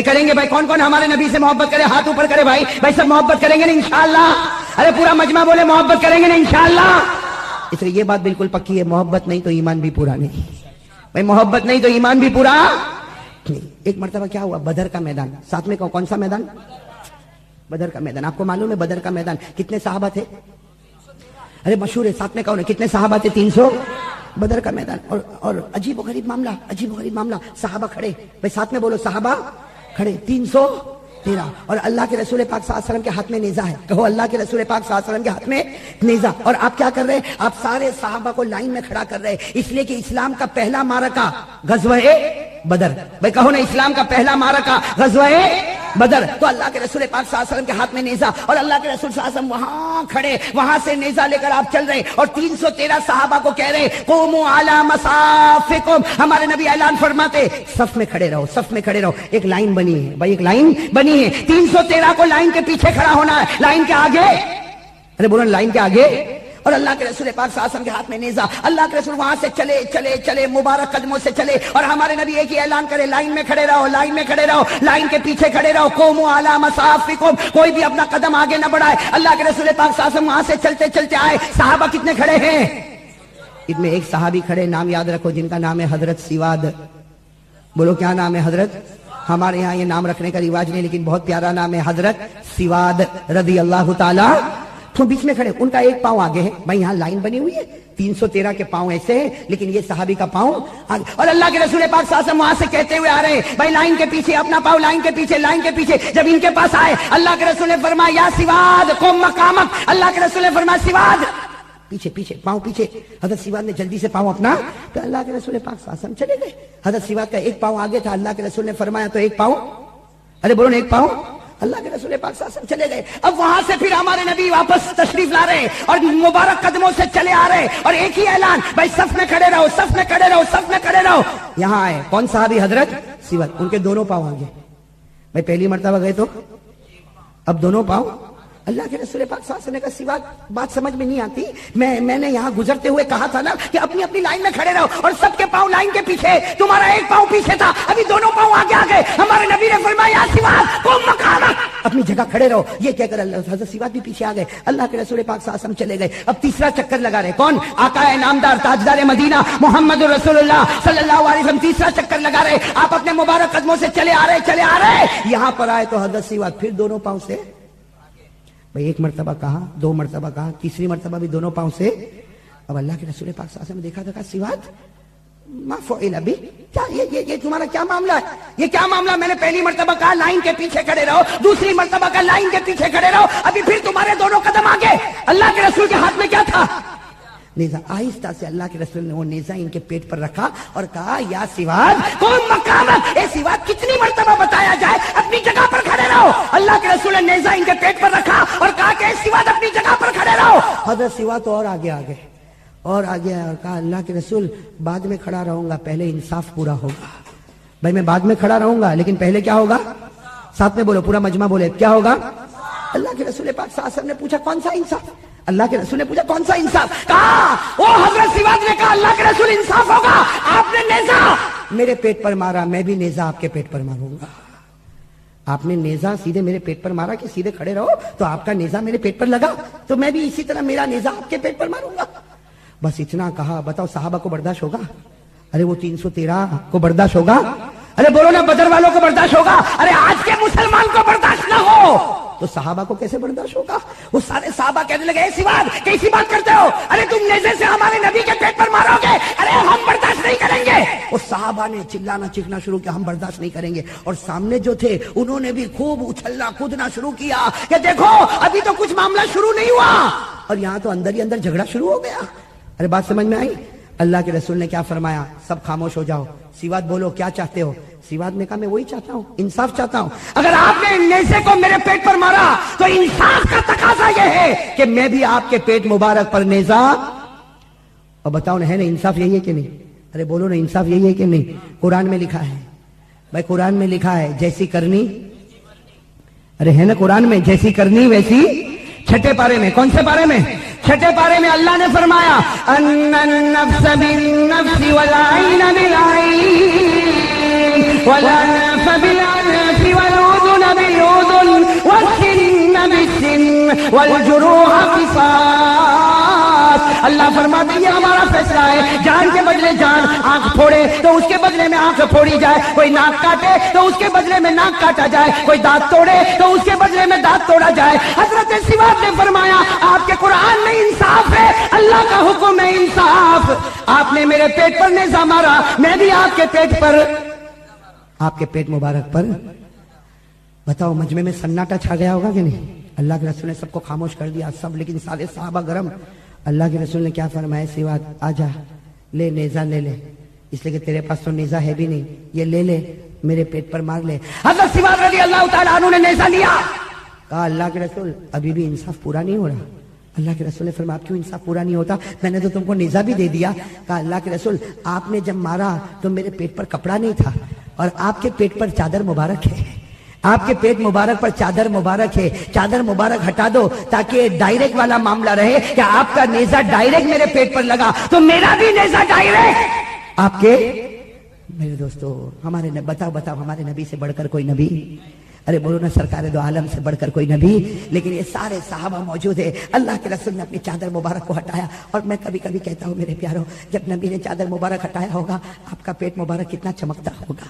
کریں گے بھائی؟ کون کون ہمارے نبی سے محبت کرے؟ ہاتھ اوپر کرے بھائی. بھائی سب محبت کریں گے نا انشاءاللہ؟ ارے پورا مجمع بولے محبت کریں گے نا انشاءاللہ؟ اس لیے یہ بات بالکل پکی ہے، محبت نہیں تو ایمان بھی پورا نہیں. بھائی محبت نہیں تو ایمان بھی پورا نہیں. ایک مرتبہ کیا ہوا، بدر کا میدان. ساتھ میں کون سا میدان؟ بدر کا میدان. آپ کو معلوم ہے بدر کا میدان کتنے صحابہ تھے؟ ارے مشہور ہے، ساتھ میں کون ہے؟ کتنے صحابہ تھے؟ 300. بدر کا میدان. اور عجیب و غریب معاملہ، عجیب و غریب معاملہ. صحابہ کھڑے، بھائی ساتھ میں بولو صحابہ کھڑے. 313. اور اللہ کے رسول پاک صلی اللہ علیہ وسلم کے ہاتھ میں نیزہ ہے. کہو اللہ کے رسول پاک صلی اللہ علیہ وسلم کے ہاتھ میں نیزہ. اور آپ کیا کر رہے ہیں؟ آپ سارے صحابہ کو لائن میں کھڑا کر رہے ہیں، اس لیے کہ اسلام کا پہلا معرکہ غزوہ بدر. بھائی کہو نا اسلام کا پہلا معرکہ غزوہ بدر. تو اللہ کے رسول پاک صلی اللہ علیہ وسلم کے ہاتھ میں نیزہ، اور اللہ کے رسول صلی اللہ علیہ وسلم وہاں کھڑے، وہاں سے نیزہ لے کر آپ چل رہے، اور 313 صحابہ کو کہہ رہے قوموا علی مصافکم. ہمارے نبی اعلان فرماتے صف میں کھڑے رہو، صف میں کھڑے رہو. ایک لائن بنی ہے بھائی، ایک لائن بنی ہے. 313 کو لائن کے پیچھے کھڑا ہونا ہے، لائن کے آگے. ارے بولو لائن کے آگے. اور اللہ کے رسول پاک صلی اللہ علیہ وسلم کے ہاتھ میں نیزہ. اللہ کے رسول وہاں سے چلے چلے چلے مبارک قدموں سے چلے، اور ہمارے نبی ایک ہی اعلان کرے لائن میں کھڑے رہو، لائن میں کھڑے رہو، لائن کے پیچھے کھڑے رہو. قوموا علی مصافکم. کوئی بھی اپنا قدم آگے نہ بڑھائے. اللہ کے رسول پاک صلی اللہ علیہ وسلم وہاں سے چلتے چلتے آئے. صحابہ کتنے کھڑے ہیں؟ ان میں ایک صحابی کھڑے، نام یاد رکھو، جن کا نام ہے حضرت سواد. بولو کیا نام ہے؟ حضرت. ہمارے یہاں یہ نام رکھنے کا رواج نہیں، لیکن بہت پیارا نام ہے، حضرت سواد رضی اللہ تعالی. تو بیچ میں کھڑے، ان کا ایک پاؤں آگے ہے. بھائی یہاں لائن بنی ہوئی ہے، 313 کے پاؤں ایسے ہیں، لیکن یہ صحابی کا پاؤں آگے. اور اللہ کے رسول پاک صلی اللہ علیہ وسلم وہاں سے کہتے ہوئے آ رہے ہیں بھائی لائن کے پیچھے، اپنا پاؤں لائن کے پیچھے، لائن کے پیچھے. جب ان کے پاس آئے اللہ کے رسول نے فرمایا یا سواد قم مقامک. اللہ کے رسول نے فرمایا سواد پیچھے پیچھے، پاؤں پیچھے. حضرت سواد نے جلدی سے پاؤں اپنا، تو اللہ کے رسول پاک صلی اللہ علیہ وسلم چلے گئے. حضرت سواد کا ایک پاؤں آگے تھا. اللہ کے رسول نے فرمایا تو ایک پاؤں، ارے بولو نا ایک پاؤں. اللہ کے رسول پاک صلی اللہ علیہ وسلم چلے گئے. اب وہاں سے پھر ہمارے نبی واپس تشریف لا رہے اور مبارک قدموں سے چلے آ رہے، اور ایک ہی اعلان بھائی صف میں کھڑے رہو، صف میں کھڑے رہو، صف میں کھڑے رہو. یہاں آئے کون صحابی؟ حضرت سواد. ان کے دونوں پاؤں آگے. بھائی پہلی مرتبہ گئے تو اب دونوں پاؤں. اللہ کے رسول پاک صلی اللہ علیہ وسلم کا سواد بات سمجھ میں نہیں آتی. میں نے یہاں گزرتے ہوئے کہا تھا نا کہ اپنی اپنی لائن میں کھڑے رہو، اور سب کے پاؤں لائن کے پیچھے. تمہارا ایک پاؤں پیچھے تھا، ابھی دونوں پاؤں آگے آ گئے. ہمارے نبی نے فرمایا سواد قم مقامک، اپنی جگہ کھڑے رہو. یہ کہہ کر اللہ حضرت سواد بھی پیچھے آ گئے. اللہ کے رسول پاک صلی اللہ علیہ وسلم چلے گئے. اب تیسرا چکر لگا رہے. کون؟ آقا انعامدار تاجدار مدینہ محمد رسول اللہ صلی اللہ علیہ وسلم تیسرا چکر لگا رہے. آپ اپنے مبارک قدموں سے چلے آ رہے، چلے آ رہے. یہاں پر آئے تو حضرت سواد پھر دونوں پاؤں سے. بھئی ایک مرتبہ کہا، دو مرتبہ کہا، تیسری مرتبہ بھی دونوں پاؤں سے. اب اللہ کے رسول پاک صلی اللہ علیہ وسلم نے دیکھا تھا سواد ما فعل بی، کیا یہ تمہارا کیا معاملہ ہے؟ یہ کیا معاملہ؟ میں نے پہلی مرتبہ کہا لائن کے پیچھے کھڑے رہو، دوسری مرتبہ کہا لائن کے پیچھے کھڑے رہو، ابھی پھر تمہارے دونوں قدم آگے. اللہ کے رسول کے ہاتھ میں کیا تھا؟ نیزہ. آہستہ سے اللہ کے رسول نے وہ نیزہ ان کے پیٹ پر رکھا اور کہا یا سواد قم مقامک. اے سواد کتنی مرتبہ بتایا جائے اپنی جگہ پر کھڑے رہو. اللہ کے رسول نے نیزہ ان کے پیٹ پر رکھا اور کہا کہ اے سواد اپنی جگہ پر کھڑے رہو. حضرت سواد تو اور آگے آگے اور آگے آیا اور کہا اللہ کے رسول بعد میں کھڑا رہوں گا، پہلے انصاف پورا ہوگا. بھائی میں بعد میں کھڑا رہوں گا لیکن پہلے کیا ہوگا؟ ساتھ میں بولو، پورا مجمع بولے کیا ہوگا؟ اللہ کے رسول پاک صلی اللہ علیہ وسلم نے پوچھا کون سا انصاف؟ اللہ کے رسول نے پوچھا کون سا انصاف؟ کہا وہ حضرت سواد نے کہا اللہ کے رسول انصاف ہوگا. آپ نے نیزہ میرے پیٹ پر مارا، میں بھی نیزہ آپ کے پیٹ پر ماروں گا. آپ نے نیزہ سیدھے میرے پیٹ پر مارا کہ سیدھے کھڑے رہو، تو آپ کا نیزہ میرے پیٹ پر لگا تو میں بھی اسی طرح میرا نیزہ آپ کے پیٹ پر ماروں گا. بس اتنا کہا. بتاؤ صحابہ کو برداشت ہوگا؟ ارے وہ 313 کو برداشت ہوگا؟ ارے بولو نا بدر والوں کو برداشت ہوگا؟ ارے آج کے مسلمان کو برداشت نہ ہو تو صحابہ کو کیسے برداشت ہوگا؟ وہ سارے صحابہ کہنے لگے اے سواد کیسی بات کرتے ہو؟ ارے تم نیزے سے ہمارے نبی کے پیٹ پر مارو گے؟ ارے ہم برداشت نہیں کریں گے. وہ صحابہ نے چلانا چیخنا شروع کیا، ہم برداشت نہیں کریں گے. اور سامنے جو تھے انہوں نے بھی خوب اچھلنا کودنا شروع کیا کہ دیکھو ابھی تو کچھ معاملہ شروع نہیں ہوا اور یہاں تو اندر ہی اندر جھگڑا شروع ہو گیا. ارے بات سمجھ میں آئی؟ اللہ کے رسول نے کیا فرمایا؟ سب خاموش ہو جاؤ. سواد بولو کیا چاہتے ہو؟ سواد نے کہا میں وہی چاہتا ہوں، انصاف چاہتا ہوں. اگر آپ نے نیزے کو میرے پیٹ پر مارا تو انصاف کا تقاضا یہ ہے کہ میں بھی آپ کے پیٹ مبارک پر نیزہ. اور بتاؤ نا ہے نا انصاف یہی ہے کہ نہیں؟ ارے بولو نا انصاف یہی ہے کہ نہیں؟ قرآن میں لکھا ہے بھائی، قرآن میں لکھا ہے جیسی کرنی، ارے ہے نا قرآن میں جیسی کرنی ویسی. چھٹے پارے میں، کون سے پارے میں؟ چھٹے پارے میں اللہ نے فرمایا ان النفس بالنفس والعین بالعین والانف بالانف والجروح قصاص. اللہ فرماتے ہیں یہ ہمارا فیصلہ ہے. جان کے بدلے جان, آنکھ پھوڑے تو اس کے بدلے میں آنکھ پھوڑی جائے, کوئی ناک کاٹے تو اس کے بدلے میں ناک کاٹا جائے, کوئی دانت توڑے تو اس کے بدلے میں دانت توڑا جائے. حضرت سواد نے فرمایا آپ کے قرآن میں انصاف ہے, اللہ کا حکم ہے انصاف. آپ نے میرے پیٹ پر نیزہ مارا, میں بھی آپ کے پیٹ پر, آپ کے پیٹ مبارک پر. بتاؤ مجمع میں سناٹا چھا گیا ہوگا کہ نہیں؟ اللہ کے رسول نے سب کو خاموش کر دیا سب, لیکن سارے صحابہ گرم. اللہ کے رسول نے کیا فرمایا؟ سواد آجا, لے نیزہ لے لے, اس لیے کہ تیرے پاس تو نیزہ ہے بھی نہیں, یہ لے لے میرے پیٹ پر مار لے. حضرت سواد رضی اللہ تعالیٰ عنہ نے نیزہ لیا. کہا اللہ کے رسول ابھی بھی انصاف پورا نہیں ہو رہا. اللہ کے رسول نے فرمایا کیوں انصاف پورا نہیں ہوتا؟ میں نے تو تم کو نیزہ بھی دے دیا. کہا اللہ کے رسول آپ نے جب مارا تو میرے پیٹ پر کپڑا نہیں تھا, اور آپ کے پیٹ پر چادر مبارک ہے, آپ کے پیٹ مبارک پر چادر مبارک ہے. چادر مبارک ہٹا دو تاکہ ڈائریکٹ والا معاملہ رہے کہ آپ کا نیزہ ڈائریکٹ میرے پیٹ پر لگا تو میرا بھی نیزہ ڈائریکٹ آپ کے. میرے دوستو ہمارے بتاؤ ہمارے نبی سے بڑھ کر کوئی نبی؟ ارے بولو نا سرکار دو عالم سے بڑھ کر کوئی نبی؟ لیکن یہ سارے صحابہ موجود ہے. اللہ کے رسول نے اپنی چادر مبارک کو ہٹایا. اور میں کبھی کبھی کہتا ہوں میرے پیارو, جب نبی نے چادر مبارک ہٹایا ہوگا آپ کا پیٹ مبارک کتنا چمکتا ہوگا,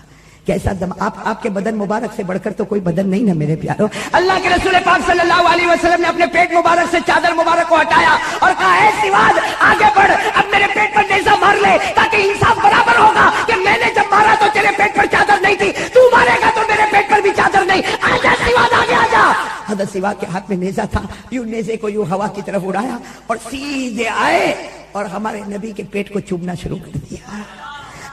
کیسا دم. آپ کے بدن مبارک سے بڑھ کر تو کوئی بدن نہیں نا میرے پیارو. اللہ کے رسول پاک صلی اللہ علیہ وسلم نے اپنے پیٹ مبارک سے چادر مبارک کو ہٹایا اور کہا اے سواد آگے بڑھ, اب میرے پیٹ پر نیزہ مار لے تاکہ انصاف برابر ہوگا کہ میں نے جب مارا تو تیرے پیٹ پر چادر نہیں تھی, تو مارے گا تو میرے پیٹ پر بھی چادر نہیں. آجا سواد آگے آجا. حضرت سواد کے ہاتھ میں نیزہ تھا, یوں نیزے کو یوں ہوا کی طرف اڑایا اور سیدھے آئے اور ہمارے نبی کے پیٹ کو چومنا شروع کر دیا.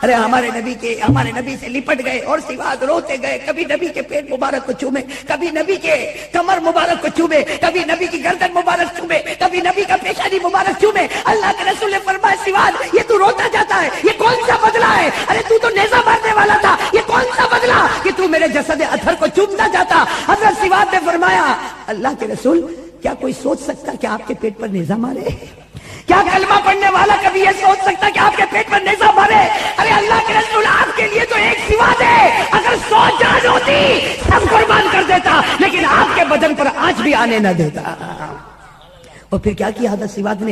ارے ہمارے نبی سے لپٹ گئے اور سواد روتے گئے. کبھی نبی کے پیٹ مبارک کو چومے, کبھی نبی کے کمر مبارک کو چومے, کبھی نبی کی گردن مبارک چومے, کبھی نبی کا پیشانی مبارک چومے. اللہ کے رسول نے فرمایا سواد یہ تو روتا جاتا ہے, یہ کون سا بدلہ ہے؟ ارے تو نیزہ مارنے والا تھا, یہ کون سا بدلہ کہ تو میرے جسد اطہر کو چومتا جاتا؟ حضرت سواد نے فرمایا اللہ کے رسول کیا کوئی سوچ سکتا کہ آپ کے پیٹ پر نیزہ مارے؟ کیا کلمہ پڑھنے والا کبھی یہ سوچ سکتا کہ آپ کے پیٹ پر نیزہ مارے؟ ارے اللہ کے رسول آپ کے لیے تو ایک سواد ہے, اگر 100 جان ہوتی سب قربان کر دیتا, لیکن آپ کے بدن پر آنچ بھی آنے نہ دیتا. اور پھر کیا کیا حضرت سواد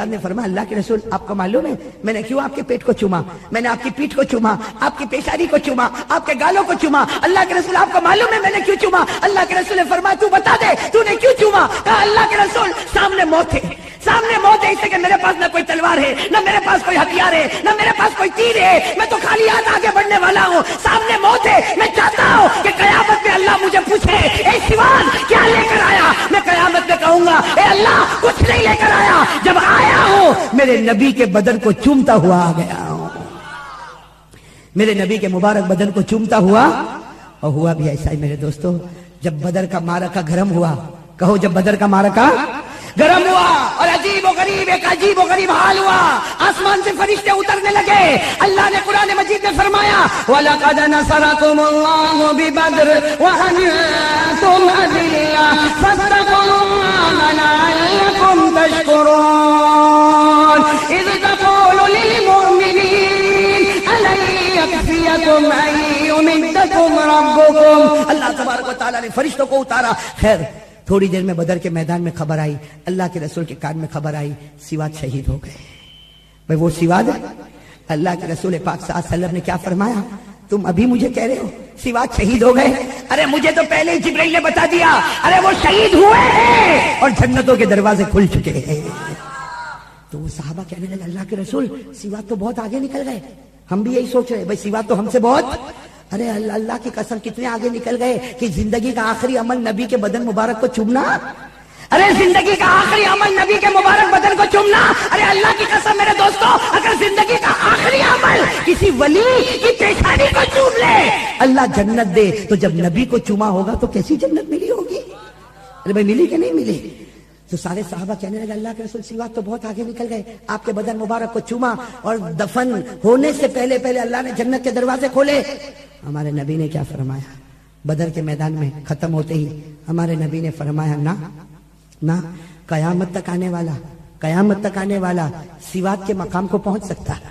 نے فرمایا اللہ کے رسول آپ کو معلوم ہے میں نے کیوں آپ کے پیٹ کو چوما؟ میں نے آپ کی پیٹھ کو چوما, آپ کی پیشانی کو چوما, آپ کے گالوں کو چوما. اللہ کے رسول آپ کو معلوم ہے میں نے کیوں چوما؟ اللہ کے رسول نے فرمایا تو بتا دے تو نے کیوں چوما؟ کہا اللہ کے رسول سامنے موت ہے, سامنے موت ہے, اس سے کہ میرے پاس نہ کوئی تلوار ہے, نہ میرے پاس کوئی ہتھیار ہے, نہ میرے پاس کوئی تیر ہے, میں تو خالی ہاتھ آگے بڑھنے والا ہوں. سامنے موت ہے, میں چاہتا ہوں کہ قیامت میں اللہ مجھے پوچھے اے سواد کیا لے کر آیا؟ میں قیامت میں کہوں گا اے اللہ کچھ نہیں لے کر آیا, جب آیا ہوں میرے نبی کے بدن کو چومتا ہوا آ گیا ہوں, میرے نبی کے مبارک بدن کو چومتا ہوا. اور ہوا بھی ایسا ہی میرے دوستو, جب بدر کا معرکہ گرم ہوا, کہو جب بدر کا معرکہ گرم ہوا اور عجیب و غریب حال ہوا, آسمان سے فرشتے اترنے لگے. اللہ نے قرآن مجید میں فرمایا وَلَقَدْ نَصَرَكُمُ اللَّهُ بِبَدْرٍ وَأَنْتُمْ أَذِلَّةٌ فَاتَّقُوا اللَّهَ لَعَلَّكُمْ تَشْكُرُونَ إِذْ تَقُولُ لِلْمُؤْمِنِينَ أَلَنْ يَكْفِيَكُمْ أَنْ يُمِدَّكُمْ رَبُّكُمْ. اللہ تبارک و تعالیٰ نے فرشتوں کو اتارا. خیر تھوڑی دیر میں بدر کے میدان میں خبر آئی, اللہ کے رسول کے کان میں خبر آئی سواد شہید ہو گئے. بھئی وہ سواد ہے؟ اللہ کے رسول پاک صلی اللہ علیہ وسلم نے کیا فرمایا؟ تم ابھی مجھے کہہ رہے ہو سواد شہید ہو گئے؟ ارے مجھے تو پہلے ہی جبرائیل نے بتا دیا, ارے وہ شہید ہوئے ہیں اور جنتوں کے دروازے کھل چکے ہیں. تو وہ صحابہ کہنے لگے اللہ کے رسول سواد تو بہت آگے نکل گئے. ہم بھی یہی سوچ رہے بھئی سواد تو ہم سے بہت, ارے اللہ کی قسم کتنے آگے نکل گئے کہ زندگی کا آخری عمل نبی کے بدن مبارک کو چومنا. ارے زندگی کا آخری عمل نبی کے مبارک بدن کو چومنا. ارے اللہ کی قسم میرے دوستو, اگر زندگی کا آخری عمل کسی ولی کی پیشانی کو چوم لے اللہ جنت دے, تو جب نبی کو چوما ہوگا تو کیسی جنت ملی ہوگی؟ ارے بھائی ملی کہ نہیں ملی؟ تو سارے صحابہ کہنے لگے اللہ کے رسول سواد تو بہت آگے نکل گئے, آپ کے بدن مبارک کو چوما اور دفن ہونے سے پہلے اللہ نے جنت کے دروازے کھولے. ہمارے نبی نے کیا فرمایا؟ بدر کے میدان میں ختم ہوتے ہی ہمارے نبی نے فرمایا نہ قیامت تک آنے والا سواد کے مقام کو پہنچ سکتا ہے.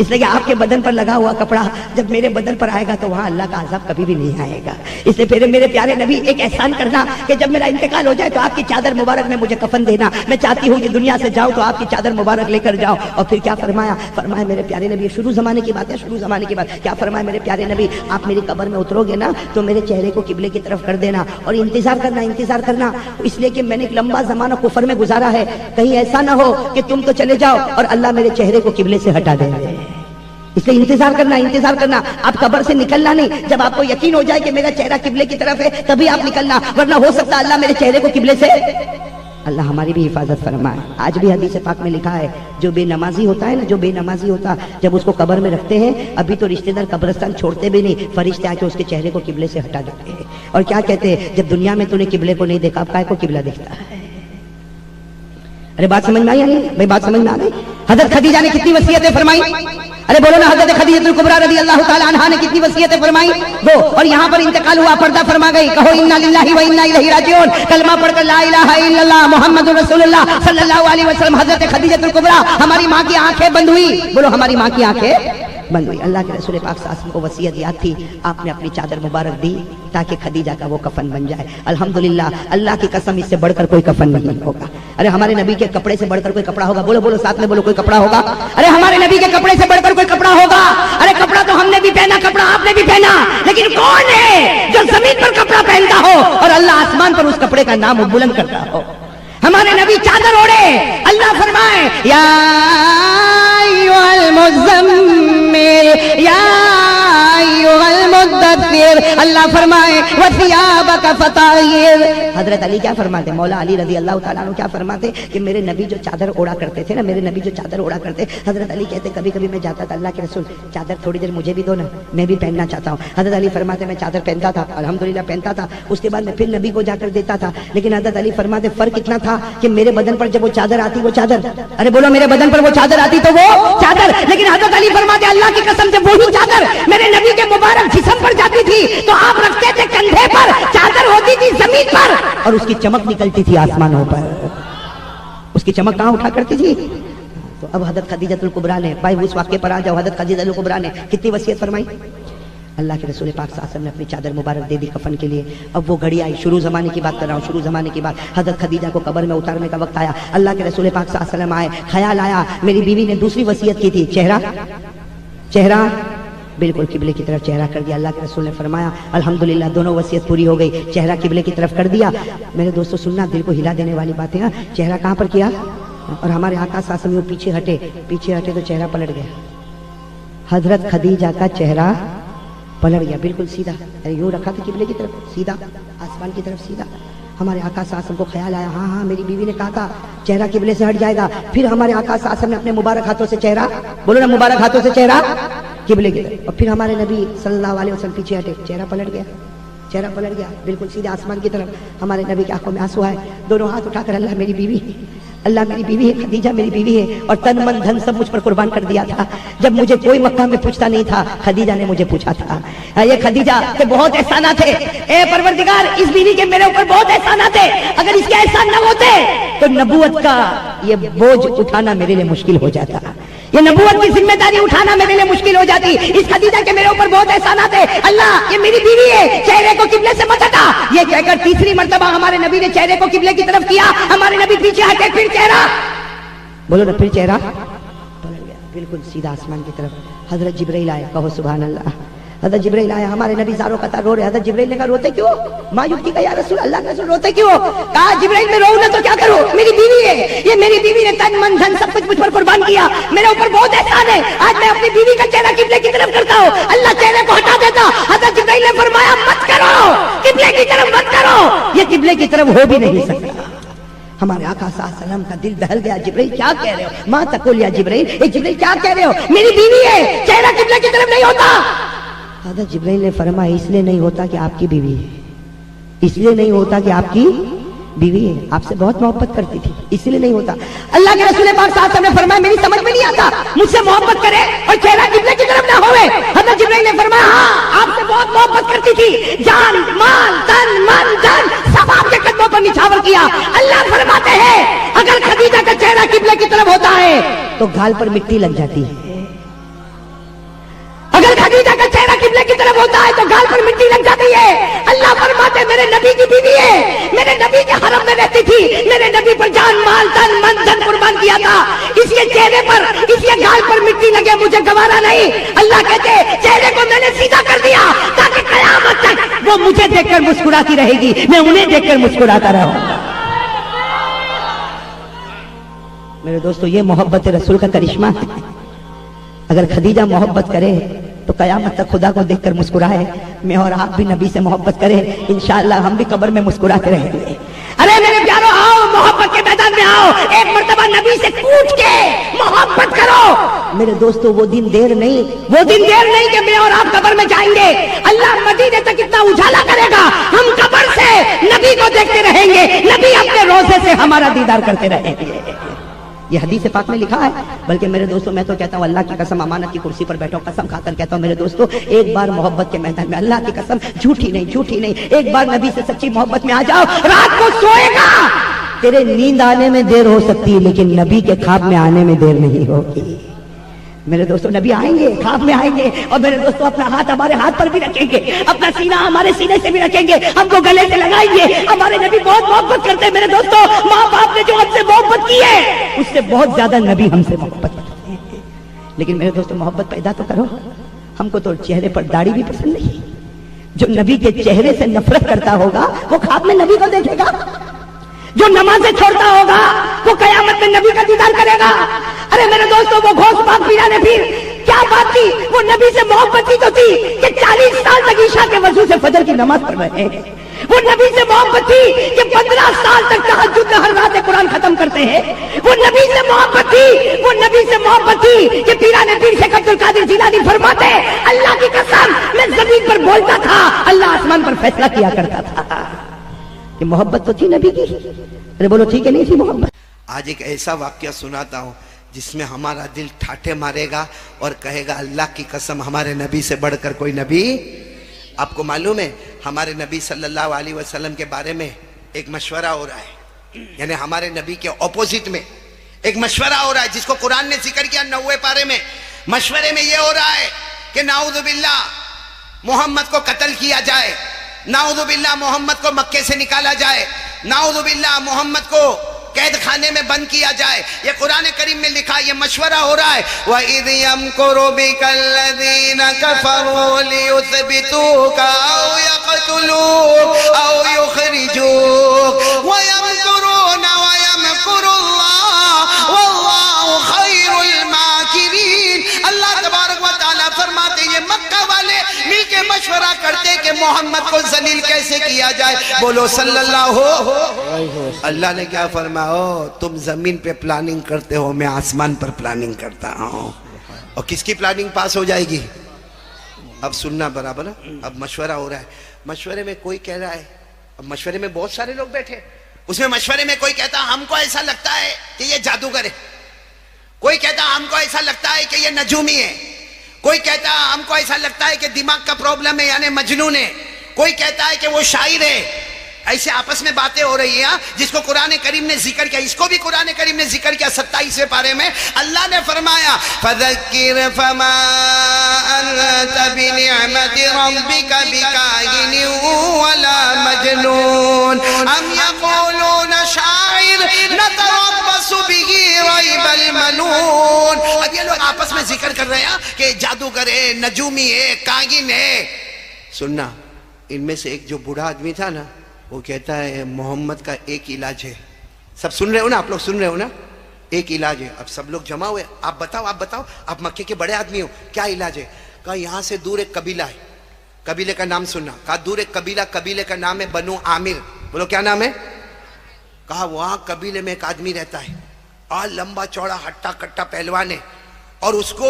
اس لیے کہ آپ کے بدن پر لگا ہوا کپڑا جب میرے بدن پر آئے گا تو وہاں اللہ کا عذاب کبھی بھی نہیں آئے گا. اس لیے پھر میرے پیارے نبی ایک احسان کرنا کہ جب میرا انتقال ہو جائے تو آپ کی چادر مبارک میں مجھے کفن دینا. میں چاہتی ہوں کہ دنیا سے جاؤں تو آپ کی چادر مبارک لے کر جاؤ. اور پھر کیا فرمایا میرے پیارے نبی, شروع زمانے کی بات ہے, شروع زمانے کی بات, کیا فرمایا میرے پیارے نبی, آپ میری قبر میں اترو گے نا تو میرے چہرے کو قبلے کی طرف کر دینا اور انتظار کرنا, اس لیے کہ میں نے ایک لمبا زمانہ کفر میں گزارا ہے, کہیں ایسا نہ ہو کہ تم تو چلے جاؤ اور اللہ میرے چہرے کو قبلے سے ہٹا دے. اس لیے انتظار کرنا. آپ قبر سے نکلنا نہیں, جب آپ کو یقین ہو جائے کہ میرا چہرہ قبلے کی طرف ہے تبھی آپ نکلنا, ورنہ ہو سکتا اللہ میرے چہرے کو قبلے سے. اللہ ہماری بھی حفاظت فرمائے. آج بھی حدیث پاک میں لکھا ہے جو بے نمازی ہوتا ہے نا, جب اس کو قبر میں رکھتے ہیں ابھی تو رشتہ دار قبرستان چھوڑتے بھی نہیں, فرشتے آ کے اس کے چہرے کو قبلے سے ہٹا دیتے ہیں. اور کیا کہتے ہیں, جب دنیا میں تو نے قبلے کو نہیں دیکھا, اب کائے کو قبلہ دیکھتا ہے. ارے بات سمجھ میں آئی نہیں بھائی, بات سمجھ میں آ گئی. حضرت خدیجہ نے کتنی وصیتیں فرمائی, ارے بولو نا, حضرت خدیجہ الکبریٰ رضی اللہ تعالی عنہا نے کتنی وصیتیں فرمائی, 2. اور یہاں پر انتقال ہوا, پردہ فرما گئی. کہو انا للہ و انا الیہ راجعون, کلمہ پڑھ کر لا الہ الا اللہ محمد رسول اللہ صلی اللہ علیہ وسلم. حضرت خدیجہ الکبریٰ, ہماری ماں کی آنکھیں بند ہوئی, بولو ہماری ماں کی آنکھیں بند ہوئی. اللہ کے رسول پاک صلی اللہ علیہ وسلم کو وصیت یاد تھی, آپ نے اپنی چادر مبارک دی تاکہ خدیجہ کا وہ کفن بن جائے. الحمدللہ, اللہ کی قسم اس سے بڑھ کر کوئی کفن نہیں ہوگا. ارے ہمارے نبی کے کپڑے سے بڑھ کر کوئی کپڑا ہوگا, بولو ساتھ میں بولو, کوئی کپڑا ہوگا. ارے ہمارے نبی کے کپڑے سے بڑھ کر کوئی کپڑا ہوگا. ارے کپڑا تو ہم نے بھی پہنا, کپڑا آپ نے بھی پہنا, لیکن کون ہے جو زمین پر کپڑا پہنتا ہو اور اللہ آسمان پر اس کپڑے کا نام بلند کرتا ہو؟ ہمارے نبی چادر اوڑے, اللہ فرمائے یا ایھا المزمل یا ایھا المدثر, اللہ فرمائے وثیابک فطہر. حضرت علی کیا فرماتے, مولا علی رضی اللہ تعالیٰ عنہ کیا فرماتے کہ میرے نبی جو چادر اوڑا کرتے تھے نا, حضرت علی کہتے کبھی کبھی میں جاتا تھا, اللہ کے رسول چادر تھوڑی دیر مجھے بھی دو نا, میں بھی پہننا چاہتا ہوں. حضرت علی فرماتے میں چادر پہنتا تھا, الحمدللہ پہنتا تھا, اس کے بعد میں پھر نبی کو جا کر دیتا تھا. لیکن حضرت علی فرماتے فرق اتنا تھا کہ میرے بدن پر جب وہ چادر آتی, وہ چادر, ارے بولو, میرے بدن پر وہ چادر آتی تو وہ چادر, لیکن حضرت علی فرماتے اللہ کی قسم سے وہی چادر میرے نبی کے مبارک جسم پر جاتی تھی تو آپ رکھتے تھے کندھے پر, چادر ہوتی تھی زمین پر اور اس کی چمک نکلتی تھی آسمانوں پر. اس کی چمک کہاں اٹھا کرتی تھی؟ تو اب حضرت خدیجہ الکبریٰ نے, بھائی اس واقعے پر آ جاؤ, حضرت خدیجہ الکبریٰ نے کتنی وصیت فرمائی. اللہ کے رسول پاک صلی اللہ علیہ وسلم نے اپنی چادر مبارک دے دی کفن کے لیے. اب وہ گھڑی آئی, شروع زمانے کی بات کر رہا ہوں, شروع زمانے کی بات. حضرت خدیجہ کو قبر میں اتارنے کا وقت آیا, اللہ کے رسول پاک صلی اللہ علیہ وسلم آئے, خیال آیا میری بیوی نے دوسری وصیت کی تھی, چہرہ بالکل قبلے کی طرف چہرہ کر دیا. اللہ کے رسول نے فرمایا الحمدللہ دونوں وصیت پوری ہو گئی, چہرہ قبلے کی طرف کر دیا. میرے دوستو سننا, دل کو ہلا دینے والی باتیں, چہرہ کہاں پر کیا, اور ہمارے آقا صلی اللہ علیہ وسلم پیچھے ہٹے تو چہرہ پلٹ گیا. حضرت خدیجہ کا چہرہ پلٹ گیا, بالکل سیدھا, یوں رکھا تھا قبلے کی طرف, سیدھا آسمان کی طرف سیدھا. ہمارے آقا صلی اللہ علیہ وسلم کو خیال آیا, ہاں میری بیوی نے کہا تھا چہرہ قبلے سے ہٹ جائے گا. پھر ہمارے آقا صلی اللہ علیہ وسلم نے اپنے مبارک ہاتھوں سے چہرہ, بولو نا, مبارک ہاتھوں سے چہرہ قبلے کی طرف, اور پھر ہمارے نبی صلی اللہ علیہ وسلم پیچھے ہٹے, چہرہ پلٹ گیا بالکل سیدھے آسمان کی طرف. ہمارے نبی کی آنکھوں میں آنسو آئے, دونوں ہاتھ اٹھا کر اللہ میری بیوی ہے, خدیجہ میری بیوی ہے, اور تن من دھن سب مجھ پر قربان کر دیا تھا. جب مجھے کوئی مکہ میں پوچھتا نہیں تھا, خدیجہ نے مجھے پوچھا تھا. یہ خدیجہ کے بہت احسانات تھے, اے پروردگار اس بیوی کے میرے اوپر بہت احسانات ہیں, اگر اس کے احسان نہ ہوتے تو نبوت کا یہ بوجھ اٹھانا میرے لیے مشکل ہو جاتا, یہ نبوت کی ذمہ داری اٹھانا میرے لیے مشکل ہو جاتی. اس خدیجہ کے میرے اوپر بہت احسانات ہیں, اللہ یہ میری بیوی ہے, چہرے کو قبلے سے مت ہٹا. یہ کہہ کر تیسری مرتبہ ہمارے نبی نے چہرے کو قبلے کی طرف کیا, ہمارے نبی پیچھے ہٹے, پھر چہرہ, بولو نا, پھر چہرہ پلٹ گیا بالکل سیدھا آسمان کی طرف. حضرت جبرائیل آئے, کہو سبحان اللہ. حضرت جبرائیل آیا, ہمارے نبی زاروں قطار رو رہے. حضرت جبرائیل نے کہا روتے کیوں, مایوب کا یا رسول اللہ کا رسول روتے کیوں؟ کہا جبرائیل میں روؤں نہ تو کیا کروں, میری بیوی ہے, یہ میری بیوی نے تن من دھن سب کچھ مجھ پر قربان کیا, میرے اوپر بہت احسان ہے, آج میں اپنی بیوی کا چہرہ قبلے کی طرف کرتا ہوں, اللہ چہرے کو ہٹا دیتا. حضرت جبرائیل نے فرمایا مت کرو, قبلے کی طرف مت کرو, یہ قبلے کی طرف ہو بھی نہیں سکتا. ہمارے آقا صلی اللہ علیہ وسلم کا دل دہل گیا, جبرائیل کیا کہہ رہے ہو, ماں تقول یا جبرائیل, اے جبرائیل کیا کہہ رہے ہو, میری بیوی ہے, چہرہ قبلے کی طرف نہیں ہوتا. حضرت جبرائیل نے فرمایا اس لیے نہیں ہوتا کہ آپ کی بیوی ہے, اس لیے نہیں ہوتا کہ آپ کی بیوی ہے, آپ سے بہت محبت کرتی تھی, اس لیے نہیں ہوتا. اللہ کے رسول پاک صلی اللہ علیہ وسلم نے فرمایا میری سمجھ میں نہیں آتا, مجھ سے محبت کرے اور چہرہ قبلے کی طرف نہ ہوئے. حضرت جبرائیل نے فرمایا ہاں آپ سے بہت محبت کرتی تھی, جان مال تن من دھن سب آپ کے قدموں پر نچھاور کیا. اللہ فرماتے ہیں اگر خدیجہ کا چہرہ قبلے کی طرف ہوتا ہے تو گال پر مٹی لگ جاتی ہے, خدیجہ کا چہرہ قبلے کی طرف ہوتا ہے تو گال پر مٹی لگ جاتی ہے. اللہ فرماتے میرے نبی کی بیوی ہے, میرے نبی کے حرم میں رہتی تھی, میرے نبی پر جان مال تن من دھن قربان کیا تھا, اس کے چہرے پر اس کے گال پر مٹی لگے مجھے گوارا نہیں. اللہ کہتے چہرے کو میں نے سیدھا کر دیا تاکہ قیامت تک وہ مجھے دیکھ کر مسکراتی رہے گی, میں انہیں دیکھ کر مسکراتا رہوں. میرے دوستو یہ محبت رسول کا کرشمہ ہے. اگر خدیجہ محبت کرے تو قیامت تک خدا کو دیکھ کر مسکرائے. میں اور آپ بھی نبی سے محبت کریں, انشاءاللہ ہم بھی قبر میں مسکراتے رہیں گے. ارے میرے پیارو آؤ, محبت کے میدان میں آؤ, ایک مرتبہ نبی سے پوچھ کے محبت کرو. میرے دوستو وہ دن دیر نہیں کہ میں اور آپ قبر میں جائیں گے. اللہ مدینے تک اتنا اجالا کرے گا, ہم قبر سے نبی کو دیکھتے رہیں گے, نبی اپنے روزے سے ہمارا دیدار کرتے رہیں گے. یہ حدیث پاک میں لکھا ہے. بلکہ میرے دوستو میں تو کہتا ہوں اللہ کی قسم, امانت کی کرسی پر بیٹھا ہوں, قسم کھا کر کہتا ہوں میرے دوستو, ایک بار محبت کے میدان میں, اللہ کی قسم جھوٹی نہیں, ایک بار نبی سے سچی محبت میں آ جاؤ. رات کو سوئے گا, تیرے نیند آنے میں دیر ہو سکتی ہے لیکن نبی کے خواب میں آنے میں دیر نہیں ہوگی. میرے دوستو نبی آئیں گے, خواب میں آئیں گے, اور میرے دوستو اپنا ہاتھ ہمارے ہاتھ پر بھی رکھیں گے, اپنا سینہ ہمارے سینے سے بھی رکھیں گے, ہم کو گلے سے لگائیں گے. ہمارے نبی بہت محبت کرتے ہیں میرے دوستو. ماں باپ نے جو ہم سے محبت کی ہے اس سے بہت زیادہ نبی ہم سے محبت کرتے ہیں. لیکن میرے دوستو محبت پیدا تو کرو. ہم کو تو چہرے پر داڑھی بھی پسند نہیں. جو نبی کے چہرے سے نفرت کرتا ہوگا وہ خواب میں نبی کو دیکھے گا. جو نمازیں چھوڑتا ہوگا وہ قیامت میں نبی کا دیدار کرے گا. ارے میرے دوستو وہ گھوس پاک پیرا نے پھر کیا بات تھی, وہ نبی سے محبت ہی تو تھی کہ 40 سال تک عشاء کے وضو سے فجر کی نماز پڑھ رہے ہیں. وہ نبی سے محبت تھی کہ 15 سال تک تہجد میں ہر رات قرآن ختم کرتے ہیں. وہ نبی سے محبت تھی کہ پیران پیر شیخ عبد القادر جیلانی فرماتے اللہ کی قسم میں زمین پر بولتا تھا, اللہ آسمان پر فیصلہ کیا کرتا تھا. کہ محبت تو تھی نبی کی. ارے بولو ٹھیک ہے نہیں تھی محبت. آج ایک ایسا واقعہ سناتا ہوں جس میں ہمارا دل ٹھاٹھے مارے گا اور کہے گا اللہ کی قسم ہمارے نبی سے بڑھ کر کوئی نبی. آپ کو معلوم ہے ہمارے نبی صلی اللہ علیہ وسلم کے بارے میں ایک مشورہ ہو رہا ہے, یعنی ہمارے نبی کے اپوزٹ میں ایک مشورہ ہو رہا ہے جس کو قرآن نے ذکر کیا 90 پارے میں. مشورے میں یہ ہو رہا ہے کہ نعوذ باللہ محمد کو قتل کیا جائے, نعوذ باللہ محمد کو مکے سے نکالا جائے, نعوذ باللہ محمد کو قید خانے میں بند کیا جائے. یہ قرآن کریم میں لکھا, یہ مشورہ ہو رہا ہے. وَإِذْ يَمْكُرُ بِكَ الَّذِينَ كَفَرُوا لِيُثْبِتُوكَ أَوْ يَقْتُلُوكَ أَوْ يُخْرِجُوكَ وَيَمْكُرُونَ وَيَمْكُرُ اللَّهُ وَاللَّهُ خَيْرُ الْمَاكِرِينَ. اللہ تبارک و تعالیٰ فرماتے یہ مکہ والے مل کے مشورہ کرتے کہ محمد کو ذلیل کیسے کیا جائے. بولو صلی اللہ ہو. اللہ نے کیا فرمایا, تم زمین پہ پلاننگ کرتے ہو, میں آسمان پر پلاننگ کرتا ہوں. اور کس کی پلاننگ پاس ہو جائے گی؟ اب سننا برابر. اب مشورہ ہو رہا ہے, مشورے میں کوئی کہہ رہا ہے, اب مشورے میں بہت سارے لوگ بیٹھے, اس میں مشورے میں کوئی کہتا ہم کو ایسا لگتا ہے کہ یہ جادوگر ہے, کوئی کہتا ہم کو ایسا لگتا ہے کہ یہ نجومی ہے, کوئی کہتا ہم کو ایسا لگتا ہے کہ دماغ کا پرابلم ہے یعنی مجنون ہے, کوئی کہتا ہے کہ وہ شاعر ہے. ایسے آپس میں باتیں ہو رہی ہیں جس کو قرآن کریم نے ذکر کیا. اس کو بھی قرآن کریم نے ذکر کیا 27ویں پارے میں. اللہ نے فرمایا فَذَكِّرْ فَمَا أَنْتَ بِنِعْمَةِ رَبِّكَ بِكَاهِنٍ وَلَا مَجْنُونٍ أَمْ يَقُولُونَ شَاعِرٌ نَتَرَبَّصُ بِهِ رَيْبَ الْمَنُونِ. اب یہ لوگ آپس میں ذکر کر رہے ہیں کہ جادوگر ہے, نجومی ہے, کاہن ہے. سننا, ان میں سے ایک جو بوڑھا آدمی تھا نا, وہ کہتا ہے محمد کا ایک علاج ہے. سب سن رہے ہو نا, آپ لوگ سن رہے ہو نا, ایک علاج ہے. اب سب لوگ جمع ہوئے, آپ بتاؤ آپ مکے کے بڑے آدمی ہو, کیا علاج ہے؟ کہا یہاں سے دور ایک قبیلہ ہے, قبیلے کا نام سننا. کہا دور ایک قبیلہ, قبیلے کا نام ہے بنو عامر. بولو کیا نام ہے؟ کہا وہاں قبیلے میں ایک آدمی رہتا ہے, اور لمبا چوڑا ہٹا کٹا پہلوان ہے, اور اس کو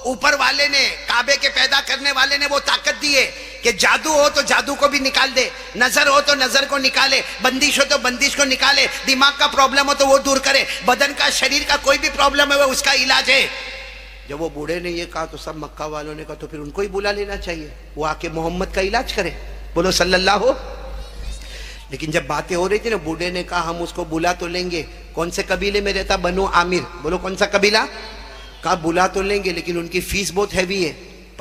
اوپر والے نے, کعبے کے پیدا کرنے والے نے وہ طاقت دی ہے کہ جادو ہو تو جادو کو بھی نکال دے, نظر ہو تو نظر کو نکالے, بندش ہو تو بندش کو نکالے, دماغ کا پرابلم ہو تو وہ دور کرے, بدن کا شریر کا کوئی بھی پرابلم ہے اس کا علاج ہے. جب وہ بوڑھے نے یہ کہا تو سب مکہ والوں نے کہا تو پھر ان کو ہی بلا لینا چاہیے, وہ آ کے محمد کا علاج کرے. بولو صلی اللہ ہو. لیکن جب باتیں ہو رہی تھی نا, بوڑھے نے کہا ہم اس کو بلا تو لیں گے. کون سے قبیلے میں رہتا؟ بنو عامر. بولو کون سا قبیلہ؟ کہا بلا تو لیں گے لیکن ان کی فیس بہت ہیوی ہے,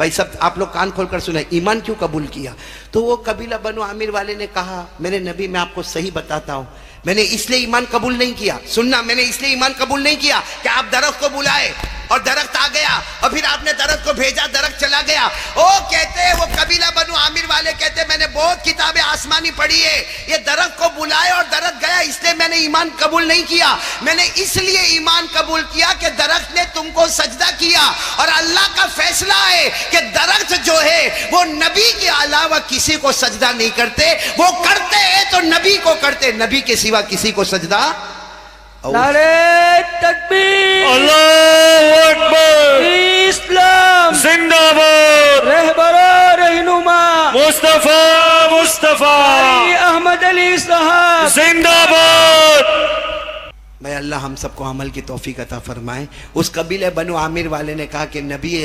بھائی سب آپ لوگ کان کھول کر سنیں، ایمان کیوں قبول کیا؟ تو وہ قبیلہ بنو عامر والے نے کہا میرے نبی میں آپ کو صحیح بتاتا ہوں، میں نے اس لیے ایمان قبول نہیں کیا، سننا، میں نے اس لیے ایمان قبول نہیں کیا کہ آپ درخت کو بلائے اور درخت آ گیا اور پھر آپ نے درخت کو بھیجا، درخت چلا گیا۔ وہ کہتے وہ قبیلہ بنو عامر والے کہتے میں نے بہت کتابیں آسمانی پڑھی ہے، یہ درخت کو بلائے اور درخت گیا، اس لیے میں نے ایمان قبول نہیں کیا۔ میں نے اس لیے ایمان قبول کیا کہ درخت نے تم کو سجدہ کیا، اور اللہ کا فیصلہ ہے کہ درخت جو ہے وہ نبی کے علاوہ کسی کو سجدہ نہیں کرتے، وہ کرتے ہیں تو نبی کو کرتے، نبی کے سوا کسی کو سجدہ۔ نعرہ تکبیر، اللہ اکبر، اسلام زندہ باد، رہبر رہنما مصطفیٰ مصطفیٰ، احمد علی صاحب زندہ باد۔ میں اللہ ہم سب کو عمل کی توفیق عطا فرمائے۔ اس قبیلے بنو عامر والے نے کہا کہ نبی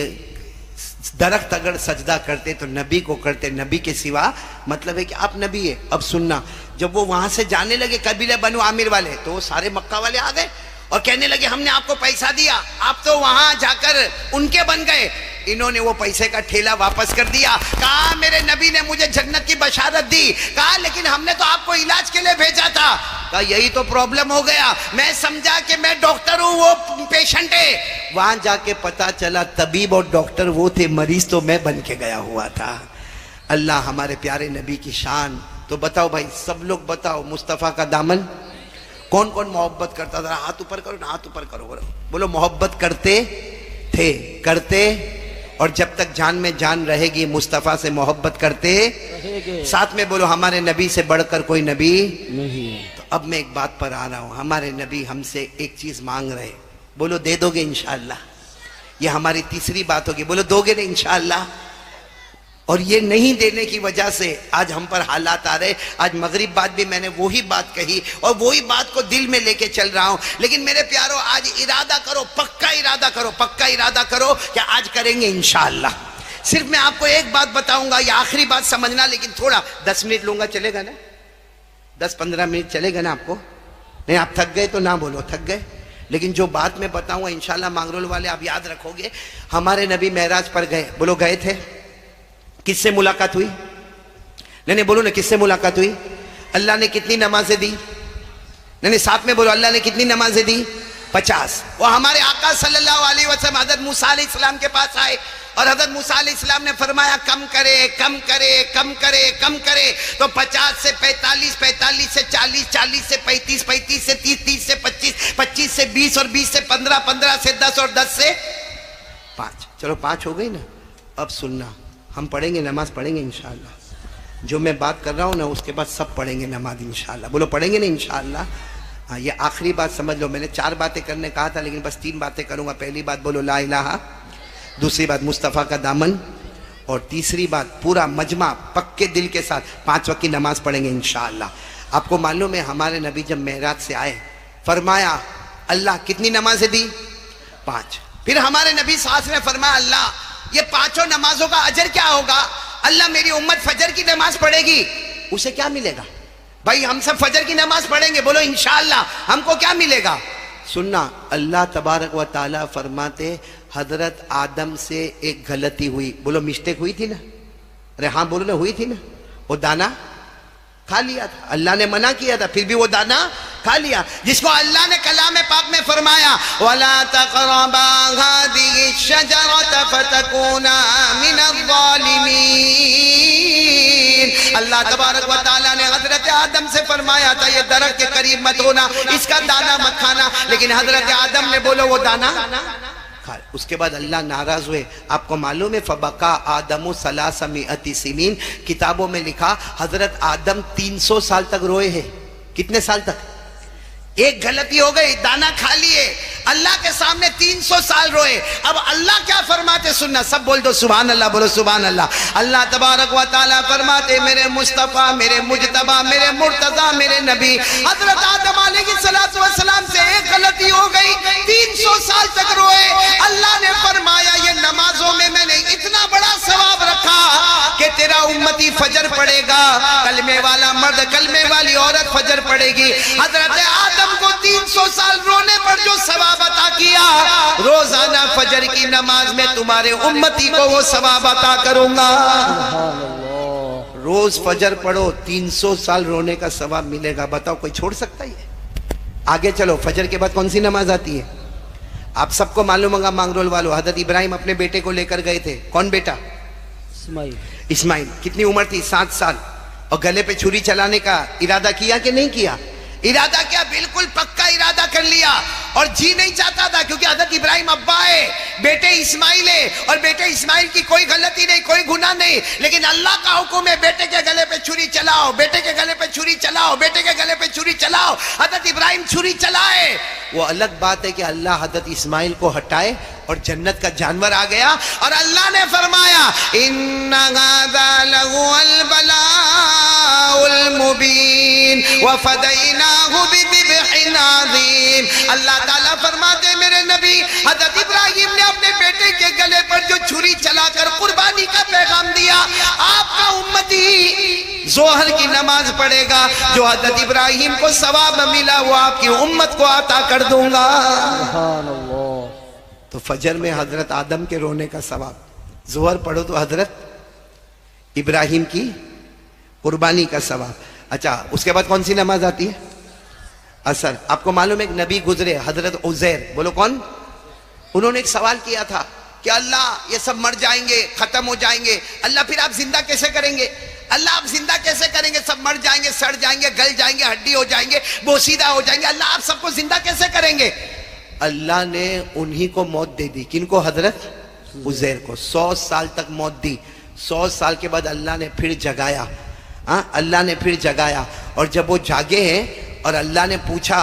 درخت اگر سجدہ کرتے تو نبی کو کرتے، نبی کے سوا، مطلب ہے کہ آپ نبی ہے۔ اب سننا، جب وہ وہاں سے جانے لگے قبیلہ بنو عامر والے تو وہ سارے مکہ والے آ گئے اور کہنے لگے ہم نے آپ کو پیسہ دیا، آپ تو وہاں جا کر ان کے بن گئے۔ انہوں نے وہ پیسے کا ٹھیلا واپس کر دیا، کہا میرے نبی نے مجھے جنت کی بشارت دی، کہا لیکن ہم نے تو آپ کو علاج کے لیے بھیجا تھا، کہا یہی تو پرابلم ہو گیا، میں سمجھا کہ میں ڈاکٹر ہوں، وہ پیشنٹ ہے۔ وہاں جا کے پتا چلا طبیب اور ڈاکٹر وہ تھے، مریض تو میں بن کے گیا ہوا تھا۔ اللہ ہمارے پیارے نبی کی شان۔ تو بتاؤ بھائی، سب لوگ بتاؤ، مصطفیٰ کا دامن کون کون محبت کرتا تھا؟ ہاتھ اوپر کرو نا، ہاتھ اوپر کرو، بولو محبت کرتے تھے، کرتے، اور جب تک جان میں جان رہے گی مصطفیٰ سے محبت کرتے ساتھ میں بولو ہمارے نبی سے بڑھ کر کوئی نبی نہیں۔ تو اب میں ایک بات پر آ رہا ہوں، ہمارے نبی ہم سے ایک چیز مانگ رہے، بولو دے دو گے انشاءاللہ؟ یہ ہماری تیسری بات ہوگی، بولو دو گے نا انشاءاللہ؟ اور یہ نہیں دینے کی وجہ سے آج ہم پر حالات آ رہے۔ آج مغرب بعد بھی میں نے وہی بات کہی اور وہی بات کو دل میں لے کے چل رہا ہوں، لیکن میرے پیارو آج ارادہ کرو، پکا ارادہ کرو، پکا ارادہ کرو کہ آج کریں گے انشاءاللہ۔ صرف میں آپ کو ایک بات بتاؤں گا، یہ آخری بات سمجھنا، لیکن تھوڑا 10 منٹ لوں گا، چلے گا نا؟ 10-15 منٹ چلے گا نا آپ کو؟ نہیں آپ تھک گئے تو نہ بولو تھک گئے، لیکن جو بات میں بتاؤں گا انشاءاللہ مانگرول والے آپ یاد رکھو گے۔ ہمارے نبی معراج پر گئے، بولو گئے تھے، کس سے ملاقات ہوئی؟ نہیں بولو نا، کس سے ملاقات ہوئی؟ اللہ نے کتنی نمازیں دی؟ نہیں ساتھ میں بولو، اللہ نے کتنی نمازیں دی؟ 50۔ وہ ہمارے آقا صلی اللہ علیہ وسلم حضرت موسیٰ علیہ السلام کے پاس آئے اور حضرت موسیٰ علیہ السلام نے فرمایا کم کرے کم کرے کم کرے کم کرے، تو 50 سے 45، 45 سے 40، 40 سے 35، 35 سے 30، 30 سے 25، 25 سے 20 اور 20 سے 15، 15 سے 10 اور 10 سے 5۔ چلو 5 ہو گئی نا؟ اب سننا، ہم پڑھیں گے، نماز پڑھیں گے انشاءاللہ۔ جو میں بات کر رہا ہوں نا اس کے بعد سب پڑھیں گے نماز انشاءاللہ، بولو پڑھیں گے نا انشاءاللہ۔ ہاں یہ آخری بات سمجھ لو، میں نے 4 باتیں کرنے کہا تھا لیکن بس 3 باتیں کروں گا۔ پہلی بات بولو لا الہ، دوسری بات مصطفیٰ کا دامن، اور تیسری بات پورا مجمع پکے دل کے ساتھ 5 وقت کی نماز پڑھیں گے انشاءاللہ۔ آپ کو معلوم ہے ہمارے نبی جب معراج سے آئے فرمایا اللہ کتنی نمازیں دی؟ 5۔ پھر ہمارے نبی صلی اللہ علیہ وسلم نے فرمایا اللہ یہ 5 نمازوں کا اجر کیا ہوگا؟ اللہ میری امت فجر کی نماز پڑھے گی، اسے کیا ملے گا؟ بھائی ہم سب فجر کی نماز پڑھیں گے، بولو انشاءاللہ، ہم کو کیا ملے گا؟ سننا، اللہ تبارک و تعالی فرماتے حضرت آدم سے ایک غلطی ہوئی، بولو مسٹیک ہوئی تھی نا؟ ارے ہاں بولو نا، ہوئی تھی نا؟ وہ دانا کھا لیا تھا، اللہ نے منع کیا تھا پھر بھی وہ دانا کھا لیا، جس کو اللہ نے کلام پاک میں فرمایا وَلَا تَقْرَبَا هَذِهِ الشَّجَرَةَ فَتَكُونَا مِنَ الظَّالِمِينَ۔ اللہ تبارک و تعالیٰ نے حضرت آدم سے فرمایا تھا یہ درخت کے قریب مت ہونا، اس کا دانا مت کھانا، لیکن حضرت آدم نے بولو وہ دانا کھا۔ اس کے بعد اللہ ناراض ہوئے۔ آپ کو معلوم ہے فَبَقَا آدَمُ 300 سنین، کتابوں میں لکھا حضرت آدم 300 سال تک روئے ہیں۔ کتنے سال تک؟ ایک غلطی ہو گئی، دانا کھا لیے، اللہ کے سامنے 300 سال روئے۔ اب اللہ کیا فرماتے سننا، سب بول دو سبحان اللہ، بولو سبحان اللہ۔ اللہ تبارک و تعالیٰ فرماتے میرے مصطفیٰ، میرے مجتبیٰ، میرے مرتضیٰ، میرے نبی حضرت آدم علیہ السلام سے ایک غلطی ہو گئی، 300 سال تک روئے۔ اللہ نے فرمایا یہ نمازوں میں میں نے اتنا بڑا ثواب رکھا کہ تیرا امتی فجر پڑھے گا، کلمے والا مرد، کلمے والی عورت فجر پڑھے گی۔ حضرت آدم کو 300 سال رونے پر جو ثواب عطا کیا، روزانہ فجر کی نماز میں تمہارے امتی کو وہ ثواب عطا کروں گا۔ روز فجر پڑھو، 300 سال رونے کا ثواب ملے گا۔ بتاؤ کوئی چھوڑ سکتا ہے؟ آگے چلو، فجر کے بعد کون سی نماز آتی ہے؟ آپ سب کو معلوم ہوگا مانگرول والوں، حضرت ابراہیم اپنے بیٹے کو لے کر گئے تھے۔ کون بیٹا؟ اسماعیل۔ کتنی عمر تھی؟ 7 سال۔ اور گلے پہ چھری چلانے کا ارادہ کیا کہ نہیں کیا؟ ارادہ کیا، بالکل پکا ارادہ کر لیا، اور جی نہیں چاہتا تھا، کیونکہ حضرت ابراہیم ابا ہے، بیٹے اسماعیل ہے، اور بیٹے اسماعیل کی کوئی غلطی نہیں، کوئی گناہ نہیں، لیکن اللہ کا حکم ہے بیٹے کے گلے پہ چھری چلاؤ، بیٹے کے گلے پہ چھری چلاؤ، بیٹے کے گلے پہ چھری چلاؤ۔ حضرت ابراہیم چھری چلائے۔ وہ الگ بات ہے کہ اللہ حضرت اسماعیل کو ہٹائے اور جنت کا جانور آ گیا، اور اللہ نے فرمایا ان ھذا لہو البلاء المبین وفدیناہ بذبح عظیم۔ اللہ تعالیٰ فرماتے میرے نبی حضرت ابراہیم نے اپنے بیٹے کے گلے پر جو چھری چلا کر قربانی کا پیغام دیا، آپ کا امتی ظہر کی نماز پڑھے گا، جو حضرت ابراہیم کو ثواب ملا وہ آپ کی امت کو عطا کر دوں گا۔ تو فجر میں حضرت آدم کے رونے کا ثواب، ظہر پڑھو تو حضرت ابراہیم کی قربانی کا ثواب۔ اچھا، اس کے بعد کون سی نماز آتی ہے؟ عصر۔ آپ کو معلوم ہے ایک نبی گزرے حضرت عزیر، بولو کون؟ انہوں نے ایک سوال کیا تھا کہ اللہ یہ سب مر جائیں گے، ختم ہو جائیں گے، اللہ پھر آپ زندہ کیسے کریں گے؟ اللہ آپ زندہ کیسے کریں گے؟ سب مر جائیں گے، سڑ جائیں گے، گل جائیں گے، ہڈی ہو جائیں گے، بوسیدہ ہو جائیں گے، اللہ آپ سب کو زندہ کیسے کریں گے؟ اللہ نے انہی کو موت دے دی۔ کن کو؟ حضرت عزیر کو 100 سال تک موت دی۔ 100 سال کے بعد اللہ نے پھر جگایا، اللہ نے پھر جگایا، اور جب وہ جاگے ہیں اور اللہ نے پوچھا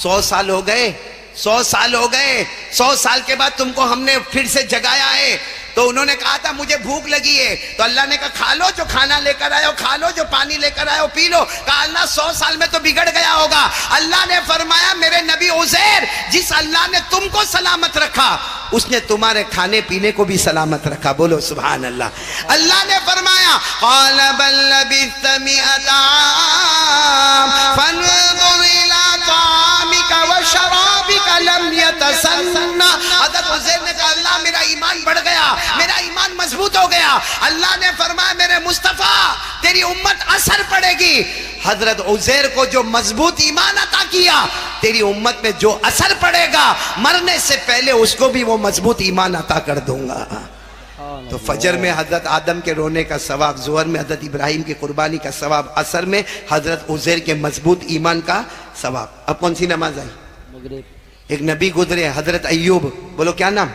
100 سال ہو گئے، 100 سال ہو گئے، 100 سال کے بعد تم کو ہم نے پھر سے جگایا ہے، تو انہوں نے کہا تھا مجھے بھوک لگی ہے، تو اللہ نے کہا کھا لو جو کھانا لے کر آئے ہو، کھا لو جو پانی لے کر آئے ہو، پی لو۔ کہا اللہ 100 سال میں تو بگڑ گیا ہوگا۔ اللہ نے فرمایا میرے نبی عزیر، جس اللہ نے تم کو سلامت رکھا اس نے تمہارے کھانے پینے کو بھی سلامت رکھا۔ بولو سبحان اللہ۔ اللہ نے فرمایا قال بل لبثت 100 عام فانظر الى طعامك وشرابك لم يتسنى۔ حضرت عزیر نے کہا اللہ میرا ایمان بڑھ گیا، میرا ایمان مضبوط ہو گیا۔ اللہ نے فرمایا میرے مصطفیٰ تیری امت اثر پڑے گی۔ حضرت عزیر کو جو مضبوط ایمان عطا کیا، تیری امت میں جو اثر پڑے گا مرنے سے پہلے اس کو بھی وہ مضبوط ایمان عطا کر دوں گا۔ تو فجر میں حضرت آدم کے رونے کا ثواب، ظہر میں حضرت ابراہیم کی قربانی کا ثواب، عصر میں حضرت عزیر کے مضبوط ایمان کا ثواب۔ اب کون سی نماز آئی؟ مغرب۔ ایک نبی گزرے حضرت ایوب، بولو کیا نام؟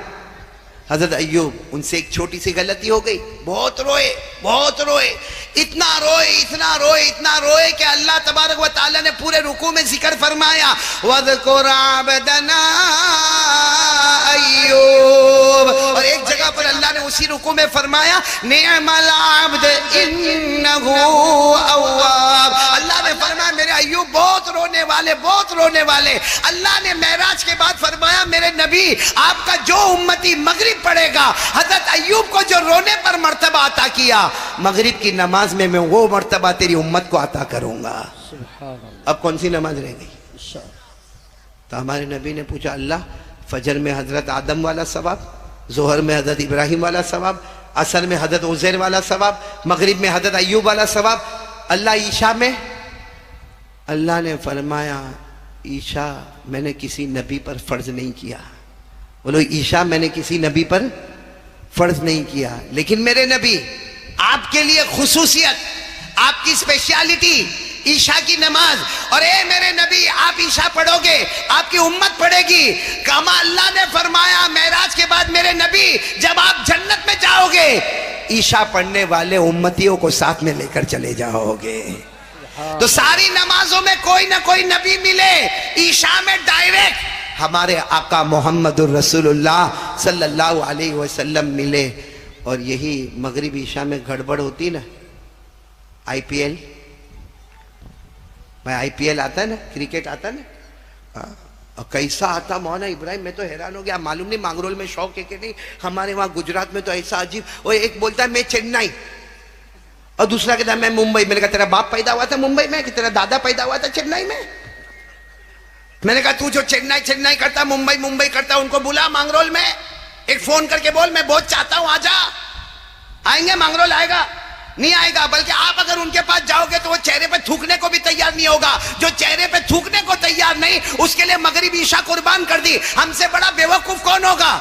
حضرت ایوب۔ ان سے ایک چھوٹی سی غلطی ہو گئی، بہت روئے، بہت روئے، اتنا روئے، اتنا روئے، اتنا روئے کہ اللہ تبارک و تعالیٰ نے پورے رکوع میں ذکر فرمایا وَاذْكُرْ عَبْدَنَا ایوب، اور ایک جگہ پر اللہ نے اسی رکوع میں فرمایا نعم العبد انہو اواب۔ اللہ نے فرمایا میرے ایوب بہت رونے والے، بہت رونے والے۔ اللہ نے معراج کے بعد فرمایا میرے نبی آپ کا جو امتی مغرب پڑھے گا، حضرت ایوب کو جو رونے پر مرتبہ عطا کیا، مغرب کی نماز میں وہ مرتبہ تیری امت کو عطا کروں گا۔ اب کون سی نماز رہ گئی؟ تو ہمارے نبی نے پوچھا اللہ فجر میں حضرت آدم والا ثواب، ظہر میں حضرت ابراہیم والا ثواب، عصر میں حضرت عزیر والا ثواب، مغرب میں حضرت ایوب والا ثواب، اللہ عشاء میں؟ اللہ نے فرمایا عشاء میں نے کسی نبی پر فرض نہیں کیا۔ بولو عشاء میں نے کسی نبی پر فرض نہیں کیا، لیکن میرے نبی آپ کے لیے خصوصیت، آپ کی اسپیشلٹی عشاء کی نماز، اور اے میرے نبی آپ عشاء پڑھو گے، آپ کی امت پڑھے گی۔ کما اللہ نے فرمایا معراج کے بعد میرے نبی جب آپ جنت میں جاؤ گے عشاء پڑھنے والے امتیوں کو ساتھ میں لے کر چلے جاؤ گے۔ تو ساری نمازوں میں کوئی نہ کوئی نبی ملے، عشاء میں ڈائریکٹ ہمارے آقا محمد الرسول اللہ صلی اللہ علیہ وسلم ملے۔ اور یہی مغرب عشاء میں گڑبڑ ہوتی نا، آئی پی ایل، بھائی آئی پی ایل آتا ہے نا، کرکٹ آتا ہے نا، اور کیسا آتا مولانا ابراہیم، میں تو حیران ہو گیا، معلوم نہیں مانگرول میں شوق ہے کہ نہیں، ہمارے وہاں گجرات میں تو ایسا عجیب، وہ ایک بولتا ہے میں چنئی، اور دوسرا کہتا ہے میں ممبئی۔ میں نے کہا تیرا باپ پیدا ہوا تھا ممبئی میں کہ تیرا دادا پیدا ہوا تھا چنئی میں؟ میں نے کہا تو جو چنئی کرتا، ممبئی کرتا، ان کو بلا مانگرول میں، ایک فون کر کے بول میں بہت چاہتا ہوں آجا. آئیں گے؟ مانگرول آئے گا؟ نہیں آئے گا. بلکہ آپ اگر ان کے پاس جاؤ گے تو وہ چہرے پہ تھوکنے کو بھی تیار نہیں ہوگا. جو چہرے پہ تھوکنے کو تیار نہیں، اس کے لیے مغرب عشاء قربان کر دی. ہم سے بڑا بیوقوف کون ہوگا؟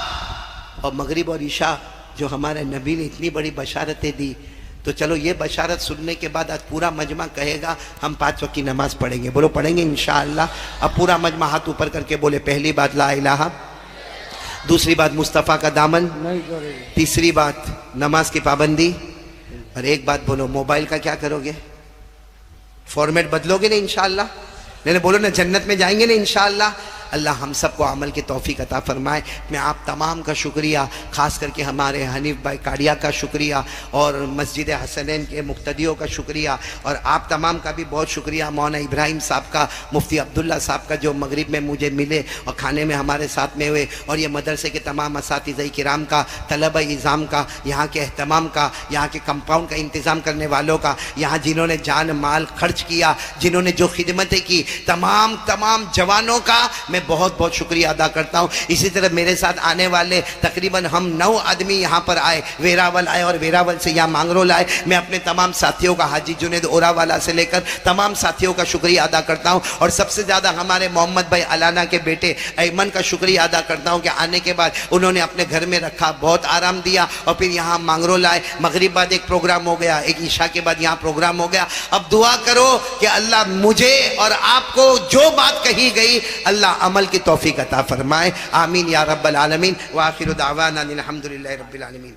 اور مغرب اور عشاء جو ہمارے نبی نے اتنی بڑی بشارتیں دی، تو چلو یہ بشارت سننے کے بعد آج پورا مجمع کہے گا ہم 5 وقت کی نماز پڑھیں گے. بولو پڑھیں گے انشاءاللہ. اب پورا مجمع ہاتھ اوپر کر کے بولے پہلی بات لا الہ، دوسری بات مصطفیٰ کا دامن، تیسری بات نماز کی پابندی، اور ایک بات بولو موبائل کا کیا کرو گے؟ فارمیٹ بدلو گے نا انشاءاللہ؟ نہیں بولو نا جنت میں جائیں گے نا انشاءاللہ. اللہ ہم سب کو عمل کی توفیق عطا فرمائے. میں آپ تمام کا شکریہ، خاص کر کے ہمارے حنیف بھائی کاڑیا کا شکریہ، اور مسجد حسنین کے مقتدیوں کا شکریہ، اور آپ تمام کا بھی بہت شکریہ. مولانا ابراہیم صاحب کا، مفتی عبداللہ صاحب کا، جو مغرب میں مجھے ملے اور کھانے میں ہمارے ساتھ میں ہوئے، اور یہ مدرسے کے تمام اساتذہ کرام کا، طلبہ نظام کا، یہاں کے اہتمام کا، یہاں کے کمپاؤنڈ کا انتظام کرنے والوں کا، یہاں جنہوں نے جان مال خرچ کیا، جنہوں نے جو خدمتیں کی، تمام جوانوں کا میں بہت بہت شکریہ ادا کرتا ہوں. اسی طرح میرے ساتھ آنے والے تقریباً ہم 9 آدمی یہاں پر آئے، ویراول آئے اور ویراول سے یہاں مانگرول آئے. میں اپنے تمام ساتھیوں کا، حاجی جنید اورا والا سے لے کر تمام ساتھیوں کا شکریہ ادا کرتا ہوں. اور سب سے زیادہ ہمارے محمد بھائی علانہ کے بیٹے ایمن کا شکریہ ادا کرتا ہوں کہ آنے کے بعد انہوں نے اپنے گھر میں رکھا، بہت آرام دیا، اور پھر یہاں مانگرول آئے. مغرب بعد ایک پروگرام ہو گیا، ایک عشاء کے بعد یہاں پروگرام ہو گیا. اب دعا کرو کہ اللہ مجھے اور آپ کو جو بات کہی گئی اللہ عمل کی توفیق عطا فرمائے. آمین یا رب العالمین. وآخر دعوانا الحمدللہ رب العالمین.